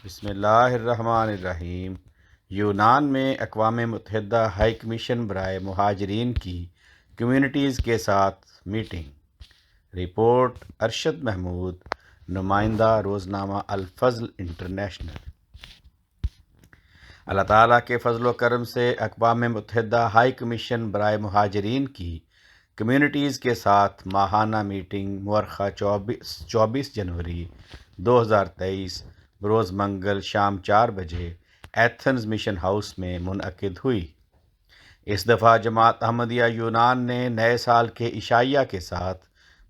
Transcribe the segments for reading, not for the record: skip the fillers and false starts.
بسم اللہ الرحمن الرحیم۔ یونان میں اقوام متحدہ ہائی کمیشن برائے مہاجرین کی کمیونٹیز کے ساتھ میٹنگ۔ رپورٹ ارشد محمود، نمائندہ روزنامہ الفضل انٹرنیشنل۔ اللہ تعالیٰ کے فضل و کرم سے اقوام متحدہ ہائی کمیشن برائے مہاجرین کی کمیونٹیز کے ساتھ ماہانہ میٹنگ مورخہ 24 جنوری 2023 بروز منگل شام 4 بجے ایتھنز مشن ہاؤس میں منعقد ہوئی۔ اس دفعہ جماعت احمدیہ یونان نے نئے سال کے عشائیہ کے ساتھ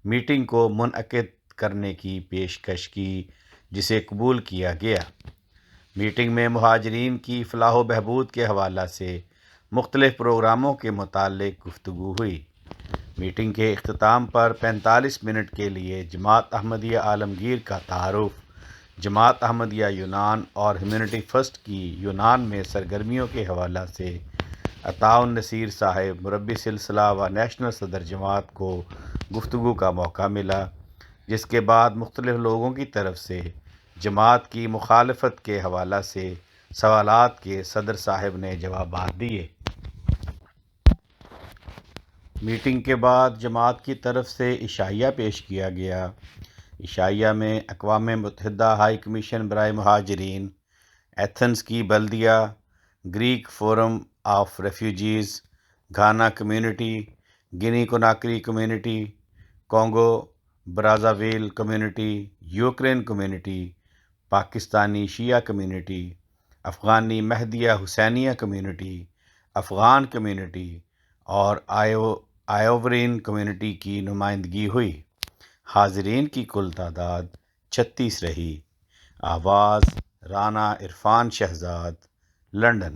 میٹنگ کو منعقد کرنے کی پیشکش کی، جسے قبول کیا گیا۔ میٹنگ میں مہاجرین کی فلاح و بہبود کے حوالہ سے مختلف پروگراموں کے متعلق گفتگو ہوئی۔ میٹنگ کے اختتام پر 45 منٹ کے لیے جماعت احمدیہ عالمگیر کا تعارف، جماعت احمدیہ یونان اور ہیومینٹی فرسٹ کی یونان میں سرگرمیوں کے حوالہ سے عطاء النصیر صاحب، مربی سلسلہ و نیشنل صدر جماعت کو گفتگو کا موقع ملا، جس کے بعد مختلف لوگوں کی طرف سے جماعت کی مخالفت کے حوالہ سے سوالات کے صدر صاحب نے جوابات دیے۔ میٹنگ کے بعد جماعت کی طرف سے عشائیہ پیش کیا گیا۔ عشائیہ میں اقوام متحدہ ہائی کمیشن برائے مہاجرین، ایتھنز کی بلدیہ، Greek Forum of Refugees, Ghana community, Guinea Conakry community, Congo Brazzaville community, Ukraine community, Pakistani شیعہ کمیونٹی، افغانی مہدیہ حسینیہ کمیونٹی، افغان کمیونٹی اور آئیورین کمیونٹی کی نمائندگی ہوئی۔ حاضرین کی کل تعداد 36 رہی۔ آواز رانا عرفان شہزاد، لندن۔